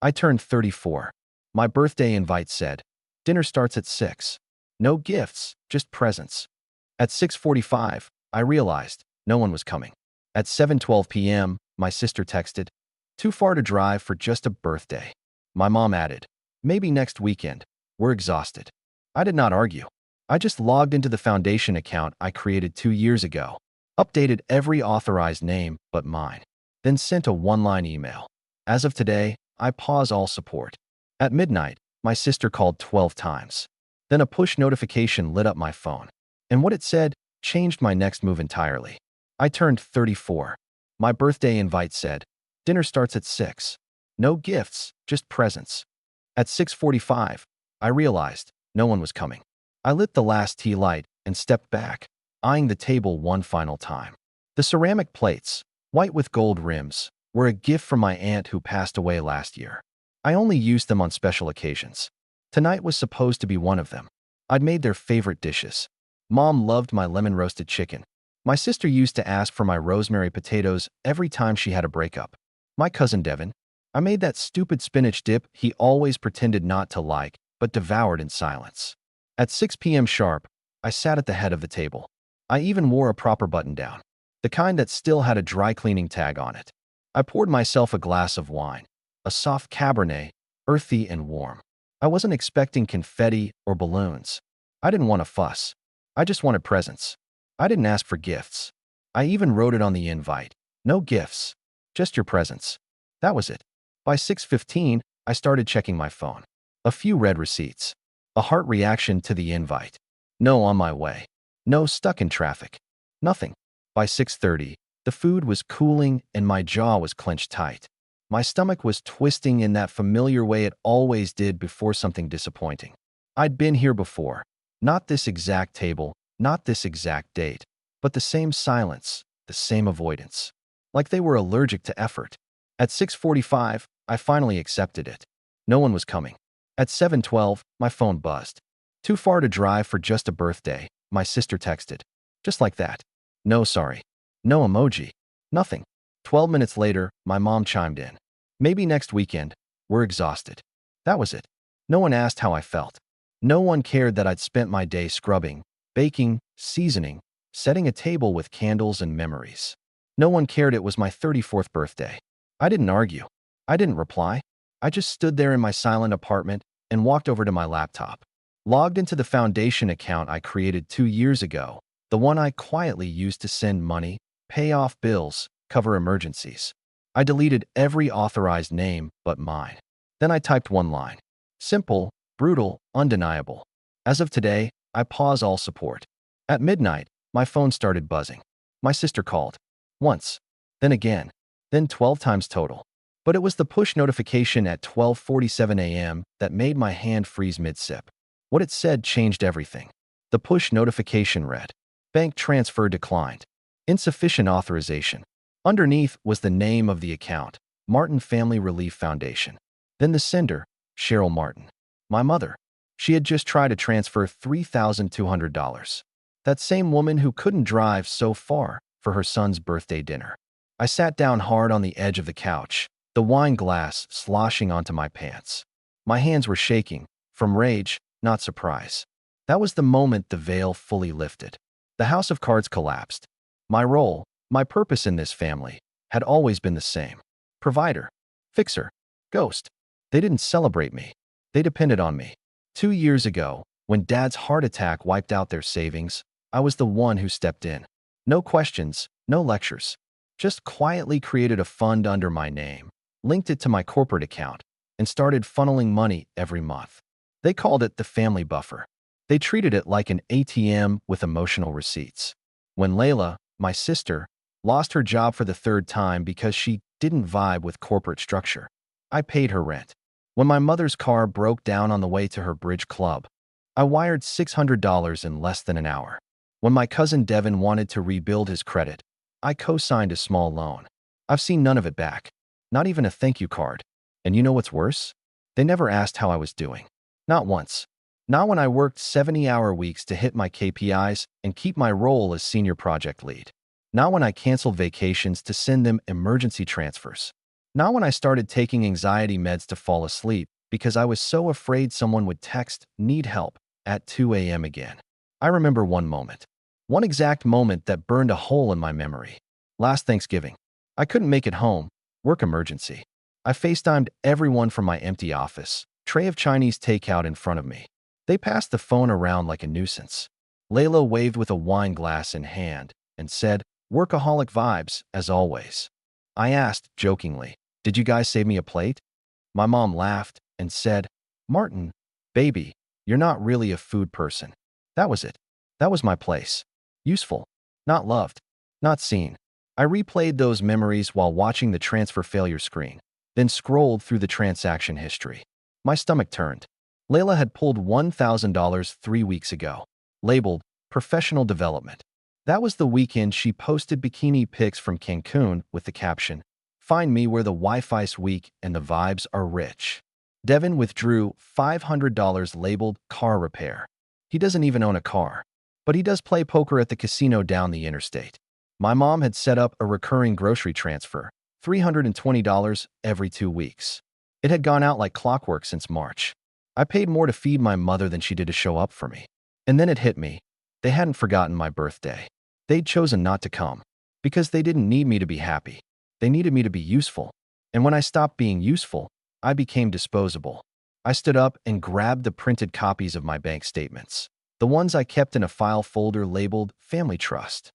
I turned 34. My birthday invite said, dinner starts at 6. No gifts, just presents. At 6:45, I realized no one was coming. At 7:12 p.m., my sister texted, too far to drive for just a birthday. My mom added, maybe next weekend. We're exhausted. I did not argue. I just logged into the foundation account I created 2 years ago, updated every authorized name but mine, then sent a one-line email. As of today, I pause all support. At midnight, my sister called 12 times. Then a push notification lit up my phone. And what it said changed my next move entirely. I turned 34. My birthday invite said, dinner starts at 6. No gifts, just presents. At 6:45, I realized no one was coming. I lit the last tea light and stepped back, eyeing the table one final time. The ceramic plates, white with gold rims, were a gift from my aunt who passed away last year. I only used them on special occasions. Tonight was supposed to be one of them. I'd made their favorite dishes. Mom loved my lemon-roasted chicken. My sister used to ask for my rosemary potatoes every time she had a breakup. My cousin Devin, I made that stupid spinach dip he always pretended not to like, but devoured in silence. At 6 p.m. sharp, I sat at the head of the table. I even wore a proper button-down, the kind that still had a dry cleaning tag on it. I poured myself a glass of wine, a soft Cabernet, earthy and warm. I wasn't expecting confetti or balloons. I didn't want a fuss. I just wanted presents. I didn't ask for gifts. I even wrote it on the invite. No gifts, just your presence. That was it. By 6:15, I started checking my phone. A few red receipts. A heart reaction to the invite. No on my way. No stuck in traffic. Nothing. By 6:30, the food was cooling and my jaw was clenched tight. My stomach was twisting in that familiar way it always did before something disappointing. I'd been here before. Not this exact table, not this exact date, but the same silence, the same avoidance. Like they were allergic to effort. At 6:45, I finally accepted it. No one was coming. At 7:12, my phone buzzed. Too far to drive for just a birthday, my sister texted. Just like that. No sorry. No emoji. Nothing. 12 minutes later, my mom chimed in. Maybe next weekend. We're exhausted. That was it. No one asked how I felt. No one cared that I'd spent my day scrubbing, baking, seasoning, setting a table with candles and memories. No one cared it was my 34th birthday. I didn't argue. I didn't reply. I just stood there in my silent apartment and walked over to my laptop. Logged into the foundation account I created 2 years ago, the one I quietly used to send money, pay off bills, cover emergencies. I deleted every authorized name but mine. Then I typed one line. Simple, brutal, undeniable. As of today, I pause all support. At midnight, my phone started buzzing. My sister called. Once. Then again. Then 12 times total. But it was the push notification at 12:47 a.m. that made my hand freeze mid-sip. What it said changed everything. The push notification read, bank transfer declined. Insufficient authorization. Underneath was the name of the account, Martin Family Relief Foundation. Then the sender, Cheryl Martin. My mother. She had just tried to transfer $3,200. That same woman who couldn't drive so far for her son's birthday dinner. I sat down hard on the edge of the couch, the wine glass sloshing onto my pants. My hands were shaking, from rage, not surprise. That was the moment the veil fully lifted. The house of cards collapsed. My role, my purpose in this family, had always been the same. Provider, fixer, ghost. They didn't celebrate me. They depended on me. 2 years ago, when Dad's heart attack wiped out their savings, I was the one who stepped in. No questions, no lectures. Just quietly created a fund under my name, linked it to my corporate account, and started funneling money every month. They called it the family buffer. They treated it like an ATM with emotional receipts. When Layla, my sister, lost her job for the 3rd time because she didn't vibe with corporate structure, I paid her rent. When my mother's car broke down on the way to her bridge club, I wired $600 in less than an hour. When my cousin Devin wanted to rebuild his credit, I co-signed a small loan. I've seen none of it back. Not even a thank you card. And you know what's worse? They never asked how I was doing. Not once. Not when I worked 70-hour weeks to hit my KPIs and keep my role as senior project lead. Not when I canceled vacations to send them emergency transfers. Not when I started taking anxiety meds to fall asleep because I was so afraid someone would text, "Need help," at 2 a.m. again. I remember one moment. One exact moment that burned a hole in my memory. Last Thanksgiving. I couldn't make it home. Work emergency. I FaceTimed everyone from my empty office. Tray of Chinese takeout in front of me. They passed the phone around like a nuisance. Layla waved with a wine glass in hand and said, "Workaholic vibes, as always." I asked, jokingly, "Did you guys save me a plate?" My mom laughed and said, "Martin, baby, you're not really a food person." That was it. That was my place. Useful. Not loved. Not seen. I replayed those memories while watching the transfer failure screen, then scrolled through the transaction history. My stomach turned. Layla had pulled $1,000 3 weeks ago, labeled professional development. That was the weekend she posted bikini pics from Cancun with the caption, "Find me where the Wi-Fi's weak and the vibes are rich." Devin withdrew $500 labeled car repair. He doesn't even own a car, but he does play poker at the casino down the interstate. My mom had set up a recurring grocery transfer, $320 every 2 weeks. It had gone out like clockwork since March. I paid more to feed my mother than she did to show up for me. And then it hit me. They hadn't forgotten my birthday. They'd chosen not to come because they didn't need me to be happy. They needed me to be useful. And when I stopped being useful, I became disposable. I stood up and grabbed the printed copies of my bank statements, the ones I kept in a file folder labeled Family Trust.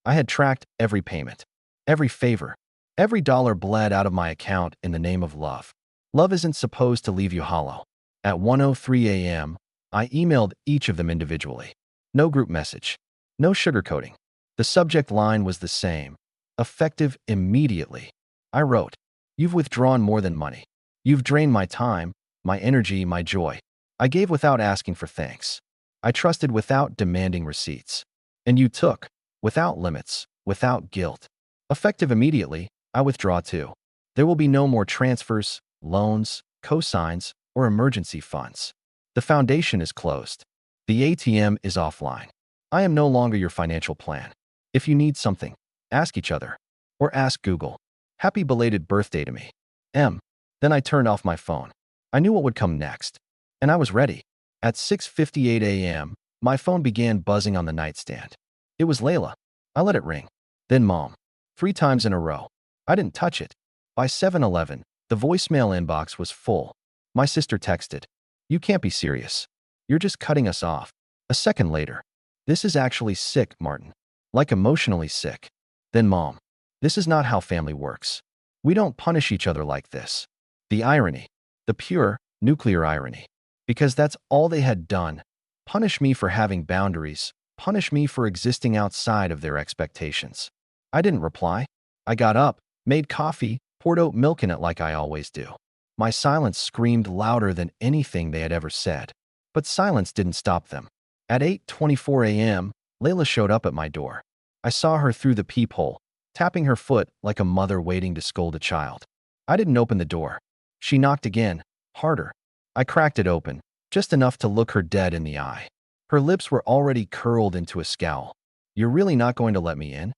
I had tracked every payment, every favor, every dollar bled out of my account in the name of love. Love isn't supposed to leave you hollow. At 1:03 a.m., I emailed each of them individually. No group message. No sugarcoating. The subject line was the same. Effective immediately. I wrote, "You've withdrawn more than money. You've drained my time, my energy, my joy. I gave without asking for thanks. I trusted without demanding receipts. And you took, without limits, without guilt. Effective immediately, I withdraw too. There will be no more transfers, loans, cosigns, or emergency funds. The foundation is closed. The ATM is offline. I am no longer your financial plan. If you need something, ask each other. Or ask Google. Happy belated birthday to me. M." Then I turned off my phone. I knew what would come next. And I was ready. At 6:58 a.m., my phone began buzzing on the nightstand. It was Layla. I let it ring. Then Mom. 3 times in a row. I didn't touch it. By 7:11, the voicemail inbox was full. My sister texted, "You can't be serious. You're just cutting us off." A second later, "This is actually sick, Martin. Like emotionally sick." Then Mom, "This is not how family works. We don't punish each other like this." The irony. The pure, nuclear irony. Because that's all they had done. Punish me for having boundaries. Punish me for existing outside of their expectations. I didn't reply. I got up, made coffee, poured oat milk in it like I always do. My silence screamed louder than anything they had ever said. But silence didn't stop them. At 8:24 a.m., Layla showed up at my door. I saw her through the peephole, tapping her foot like a mother waiting to scold a child. I didn't open the door. She knocked again, harder. I cracked it open, just enough to look her dead in the eye. Her lips were already curled into a scowl. "You're really not going to let me in?"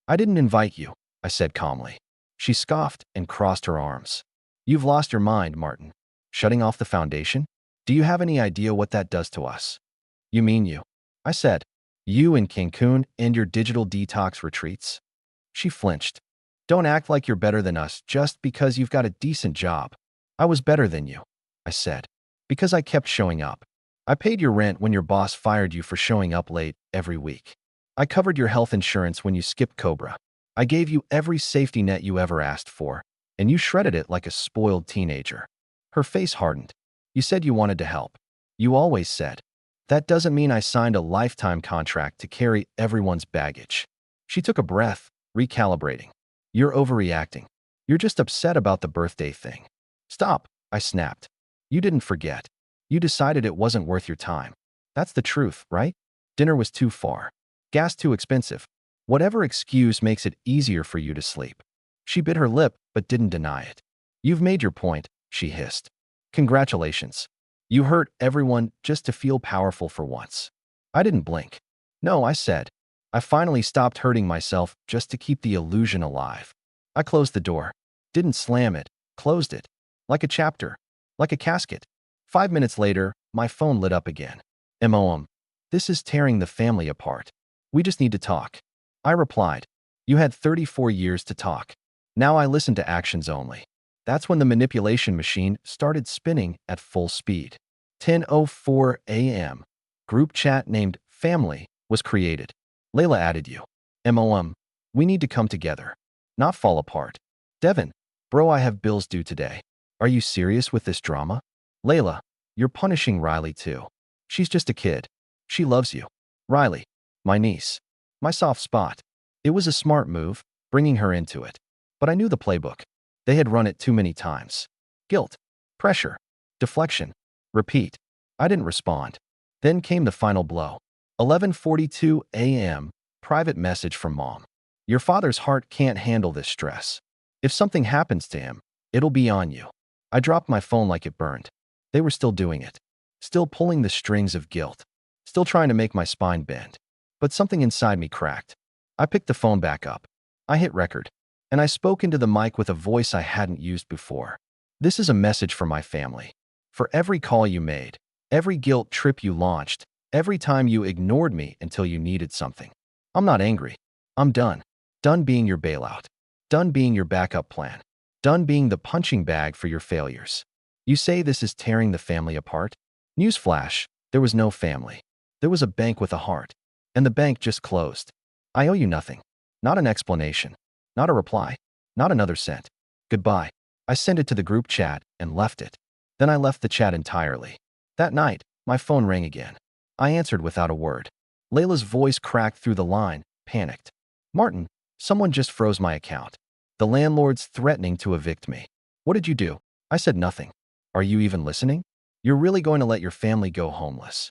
"I didn't invite you," I said calmly. She scoffed and crossed her arms. "You've lost your mind, Martin. Shutting off the foundation? Do you have any idea what that does to us?" "You mean you?" I said. "You in Cancun and your digital detox retreats?" She flinched. "Don't act like you're better than us just because you've got a decent job." "I was better than you," I said, "because I kept showing up. I paid your rent when your boss fired you for showing up late every week. I covered your health insurance when you skipped Cobra. I gave you every safety net you ever asked for, and you shredded it like a spoiled teenager." Her face hardened. "You said you wanted to help. You always said. That doesn't mean I signed a lifetime contract to carry everyone's baggage." She took a breath, recalibrating. "You're overreacting. You're just upset about the birthday thing." "Stop," I snapped. "You didn't forget. You decided it wasn't worth your time. That's the truth, right? Dinner was too far. Gas too expensive. Whatever excuse makes it easier for you to sleep." She bit her lip but didn't deny it. "You've made your point," she hissed. "Congratulations. You hurt everyone just to feel powerful for once." I didn't blink. "No," I said. "I finally stopped hurting myself just to keep the illusion alive." I closed the door. Didn't slam it, closed it. Like a chapter. Like a casket. 5 minutes later, my phone lit up again. MOM. This is tearing the family apart. We just need to talk. I replied. You had 34 years to talk. Now I listen to actions only. That's when the manipulation machine started spinning at full speed. 10:04 a.m. Group chat named Family was created. Layla added you. MOM. We need to come together. Not fall apart. Devin. Bro, I have bills due today. Are you serious with this drama? Layla. You're punishing Riley too. She's just a kid. She loves you. Riley. My niece. My soft spot. It was a smart move, bringing her into it. But I knew the playbook. They had run it too many times. Guilt. Pressure. Deflection. Repeat. I didn't respond. Then came the final blow. 11:42 a.m. Private message from Mom. Your father's heart can't handle this stress. If something happens to him, it'll be on you. I dropped my phone like it burned. They were still doing it. Still pulling the strings of guilt. Still trying to make my spine bend. But something inside me cracked. I picked the phone back up. I hit record. And I spoke into the mic with a voice I hadn't used before. This is a message for my family. For every call you made, every guilt trip you launched, every time you ignored me until you needed something. I'm not angry. I'm done. Done being your bailout. Done being your backup plan. Done being the punching bag for your failures. You say this is tearing the family apart? Newsflash, there was no family. There was a bank with a heart. And the bank just closed. I owe you nothing. Not an explanation. Not a reply. Not another cent. Goodbye. I sent it to the group chat and left it. Then I left the chat entirely. That night, my phone rang again. I answered without a word. Layla's voice cracked through the line, panicked. Martin, someone just froze my account. The landlord's threatening to evict me. What did you do? I said nothing. Are you even listening? You're really going to let your family go homeless?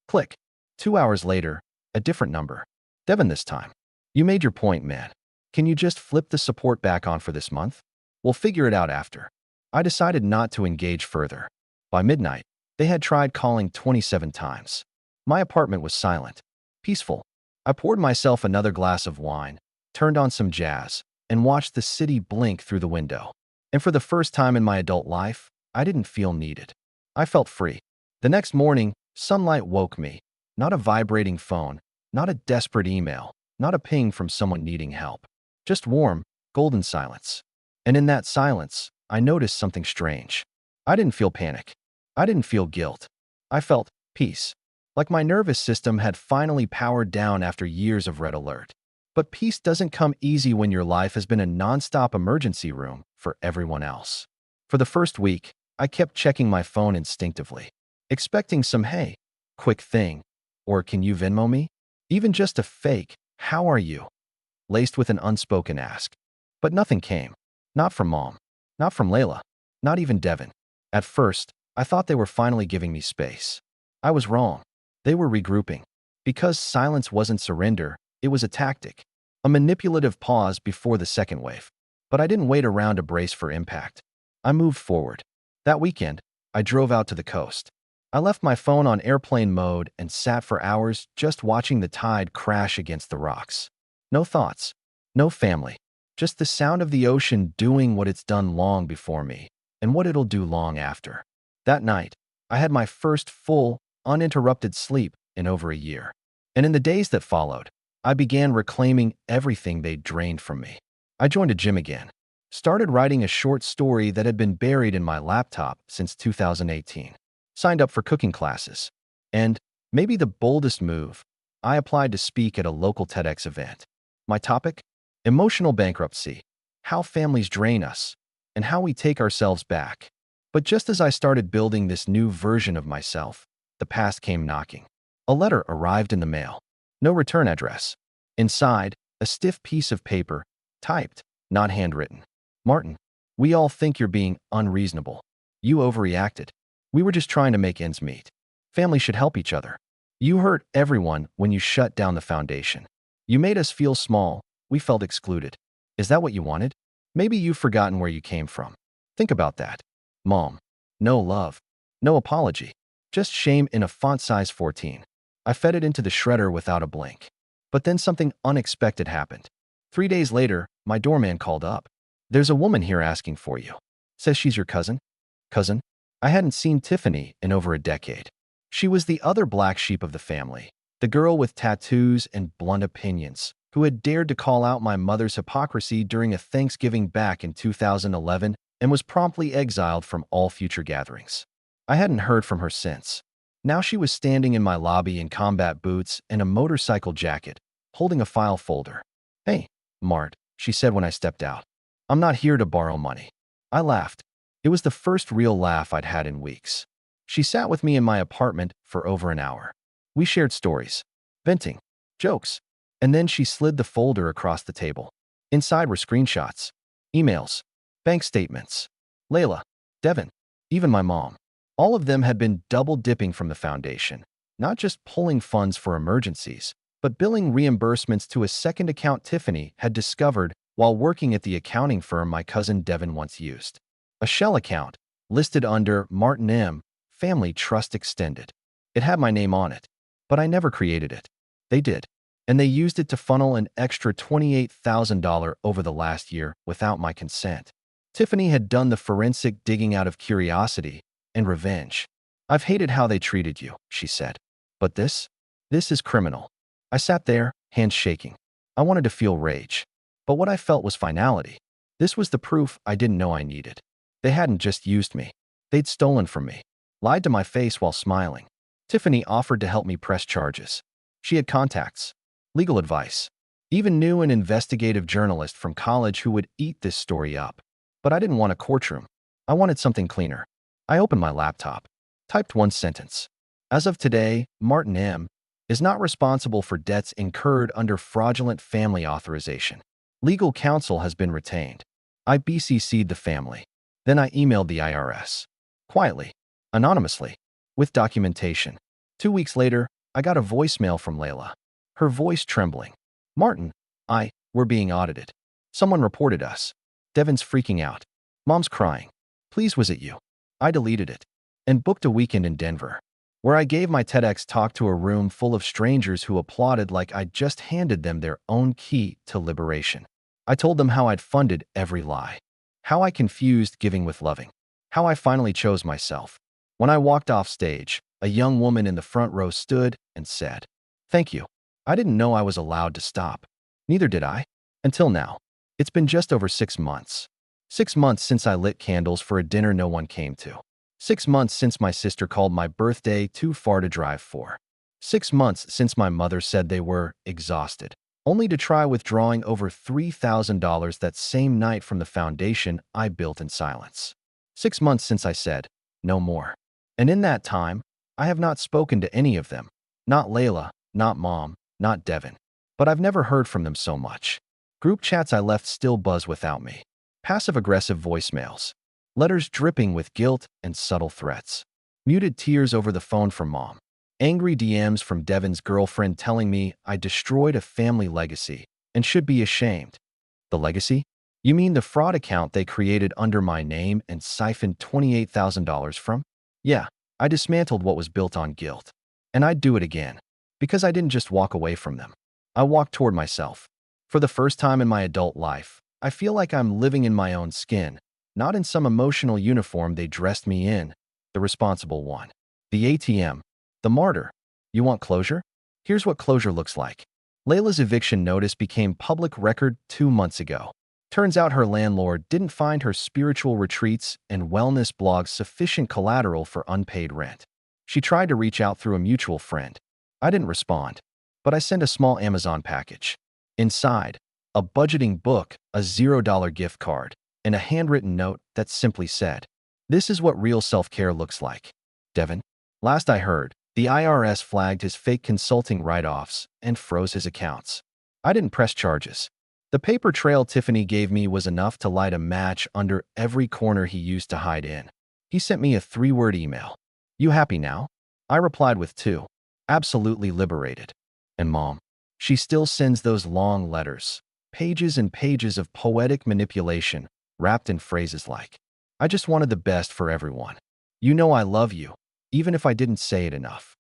Click. 2 hours later, a different number. Devin this time. You made your point, man. Can you just flip the support back on for this month? We'll figure it out after. I decided not to engage further. By midnight, they had tried calling 27 times. My apartment was silent, peaceful. I poured myself another glass of wine, turned on some jazz, and watched the city blink through the window. And for the first time in my adult life, I didn't feel needed. I felt free. The next morning, sunlight woke me. Not a vibrating phone, not a desperate email, not a ping from someone needing help. Just warm, golden silence. And in that silence, I noticed something strange. I didn't feel panic. I didn't feel guilt. I felt peace. Like my nervous system had finally powered down after years of red alert. But peace doesn't come easy when your life has been a nonstop emergency room for everyone else. For the first week, I kept checking my phone instinctively, expecting some hey, quick thing, or can you Venmo me? Even just a fake, how are you? Laced with an unspoken ask. But nothing came. Not from Mom. Not from Layla. Not even Devin. At first, I thought they were finally giving me space. I was wrong. They were regrouping. Because silence wasn't surrender, it was a tactic. A manipulative pause before the second wave. But I didn't wait around to brace for impact. I moved forward. That weekend, I drove out to the coast. I left my phone on airplane mode and sat for hours just watching the tide crash against the rocks. No thoughts. No family. Just the sound of the ocean doing what it's done long before me, and what it'll do long after. That night, I had my first full, uninterrupted sleep in over a year. And in the days that followed, I began reclaiming everything they'd drained from me. I joined a gym again. Started writing a short story that had been buried in my laptop since 2018. Signed up for cooking classes. And, maybe the boldest move, I applied to speak at a local TEDx event. My topic? Emotional bankruptcy. How families drain us, and how we take ourselves back. But just as I started building this new version of myself, the past came knocking. A letter arrived in the mail. No return address. Inside, a stiff piece of paper, typed, not handwritten. Martin, we all think you're being unreasonable. You overreacted. We were just trying to make ends meet. Families should help each other. You hurt everyone when you shut down the foundation. You made us feel small. We felt excluded. Is that what you wanted? Maybe you've forgotten where you came from. Think about that. Mom. No love. No apology. Just shame in a font size 14. I fed it into the shredder without a blink. But then something unexpected happened. 3 days later, my doorman called up. There's a woman here asking for you. Says she's your cousin. Cousin? I hadn't seen Tiffany in over a decade. She was the other black sheep of the family, the girl with tattoos and blunt opinions, who had dared to call out my mother's hypocrisy during a Thanksgiving back in 2011 and was promptly exiled from all future gatherings. I hadn't heard from her since. Now she was standing in my lobby in combat boots and a motorcycle jacket, holding a file folder. "Hey, Mart," she said when I stepped out. "I'm not here to borrow money." I laughed. It was the first real laugh I'd had in weeks. She sat with me in my apartment for over an hour. We shared stories, venting, jokes, and then she slid the folder across the table. Inside were screenshots, emails, bank statements. Layla, Devin, even my mom. All of them had been double-dipping from the foundation, not just pulling funds for emergencies, but billing reimbursements to a second account Tiffany had discovered while working at the accounting firm my cousin Devin once used. A shell account, listed under Martin M. Family Trust Extended. It had my name on it, but I never created it. They did, and they used it to funnel an extra $28,000 over the last year without my consent. Tiffany had done the forensic digging out of curiosity and revenge. "I've hated how they treated you," she said. "But this is criminal." I sat there, hands shaking. I wanted to feel rage, but what I felt was finality. This was the proof I didn't know I needed. They hadn't just used me. They'd stolen from me, lied to my face while smiling. Tiffany offered to help me press charges. She had contacts, legal advice, even knew an investigative journalist from college who would eat this story up. But I didn't want a courtroom. I wanted something cleaner. I opened my laptop, typed one sentence. "As of today, Martin M. is not responsible for debts incurred under fraudulent family authorization. Legal counsel has been retained." I BCC'd the family. Then I emailed the IRS. Quietly, anonymously, with documentation. 2 weeks later, I got a voicemail from Layla, her voice trembling. "Martin, we're being audited. Someone reported us. Devin's freaking out. Mom's crying. Please, was it you?" I deleted it and booked a weekend in Denver, where I gave my TEDx talk to a room full of strangers who applauded like I'd just handed them their own key to liberation. I told them how I'd funded every lie, how I confused giving with loving, how I finally chose myself. When I walked off stage, a young woman in the front row stood and said, "Thank you." I didn't know I was allowed to stop. Neither did I. Until now. It's been just over 6 months. 6 months since I lit candles for a dinner no one came to. 6 months since my sister called my birthday too far to drive for. 6 months since my mother said they were exhausted, only to try withdrawing over $3,000 that same night from the foundation I built in silence. 6 months since I said, "No more." And in that time, I have not spoken to any of them. Not Layla, not Mom, not Devin. But I've never heard from them so much. Group chats I left still buzz without me. Passive-aggressive voicemails. Letters dripping with guilt and subtle threats. Muted tears over the phone from Mom. Angry DMs from Devin's girlfriend telling me I destroyed a family legacy and should be ashamed. The legacy? You mean the fraud account they created under my name and siphoned $28,000 from? Yeah, I dismantled what was built on guilt. And I'd do it again. Because I didn't just walk away from them. I walked toward myself. For the first time in my adult life, I feel like I'm living in my own skin, not in some emotional uniform they dressed me in, the responsible one. The ATM. The martyr. You want closure? Here's what closure looks like. Layla's eviction notice became public record 2 months ago. Turns out her landlord didn't find her spiritual retreats and wellness blogs sufficient collateral for unpaid rent. She tried to reach out through a mutual friend. I didn't respond, but I sent a small Amazon package. Inside, a budgeting book, a $0 gift card, and a handwritten note that simply said, "This is what real self-care looks like. Devin." Last I heard, the IRS flagged his fake consulting write-offs and froze his accounts. I didn't press charges. The paper trail Tiffany gave me was enough to light a match under every corner he used to hide in. He sent me a 3-word email. "You happy now?" I replied with 2. Absolutely liberated. And Mom, she still sends those long letters, pages and pages of poetic manipulation, wrapped in phrases like, "I just wanted the best for everyone. You know I love you, even if I didn't say it enough.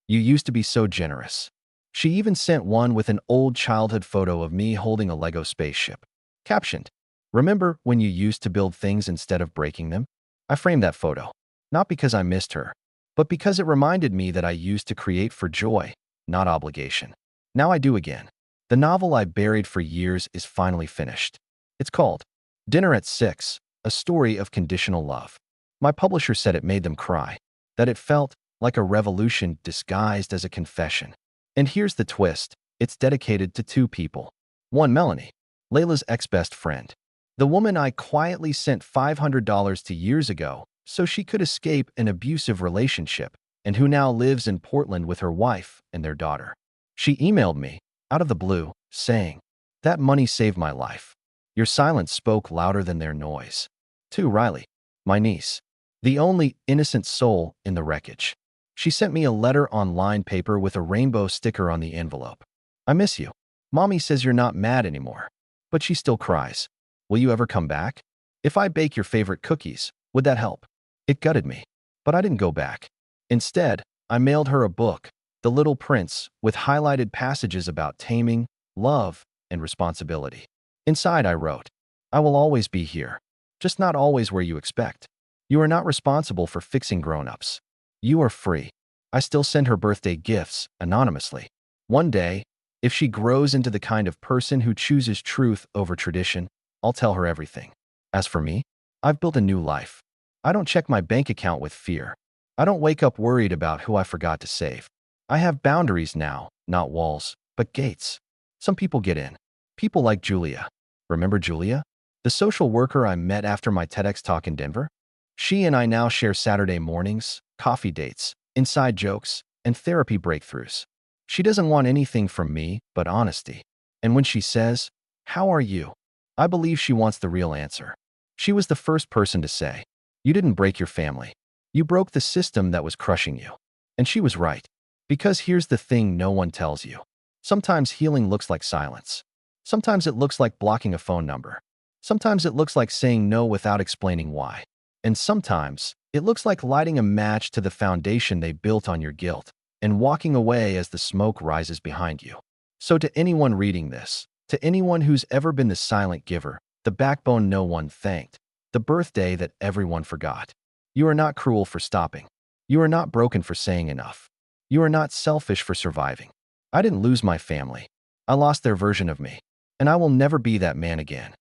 You used to be so generous." She even sent one with an old childhood photo of me holding a Lego spaceship. Captioned, Remember when you used to build things instead of breaking them? I framed that photo, not because I missed her, but because it reminded me that I used to create for joy, not obligation. Now I do again. The novel I buried for years is finally finished. It's called Dinner at 6, A Story of Conditional Love. My publisher said it made them cry, that it felt like a revolution disguised as a confession. And here's the twist. It's dedicated to two people. One, Melanie, Layla's ex-best friend. The woman I quietly sent $500 to years ago so she could escape an abusive relationship, and who now lives in Portland with her wife and their daughter. She emailed me, out of the blue, saying, "That money saved my life. Your silence spoke louder than their noise." 2. Riley, my niece, the only innocent soul in the wreckage. She sent me a letter on lined paper with a rainbow sticker on the envelope. "I miss you. Mommy says you're not mad anymore." But she still cries. "Will you ever come back? If I bake your favorite cookies, would that help?" It gutted me, but I didn't go back. Instead, I mailed her a book, The Little Prince, with highlighted passages about taming, love, and responsibility. Inside I wrote, "I will always be here, just not always where you expect. You are not responsible for fixing grown-ups. You are free." I still send her birthday gifts, anonymously. One day, if she grows into the kind of person who chooses truth over tradition, I'll tell her everything. As for me, I've built a new life. I don't check my bank account with fear. I don't wake up worried about who I forgot to save. I have boundaries now, not walls, but gates. Some people get in. People like Julia. Remember Julia? The social worker I met after my TEDx talk in Denver? She and I now share Saturday mornings, coffee dates, inside jokes, and therapy breakthroughs. She doesn't want anything from me but honesty. And when she says, "How are you?" I believe she wants the real answer. She was the first person to say, "You didn't break your family. You broke the system that was crushing you." And she was right. Because here's the thing no one tells you. Sometimes healing looks like silence. Sometimes it looks like blocking a phone number. Sometimes it looks like saying no without explaining why. And sometimes it looks like lighting a match to the foundation they built on your guilt and walking away as the smoke rises behind you. So to anyone reading this, to anyone who's ever been the silent giver, the backbone no one thanked, the birthday that everyone forgot, you are not cruel for stopping. You are not broken for saying enough. You are not selfish for surviving. I didn't lose my family. I lost their version of me. And I will never be that man again.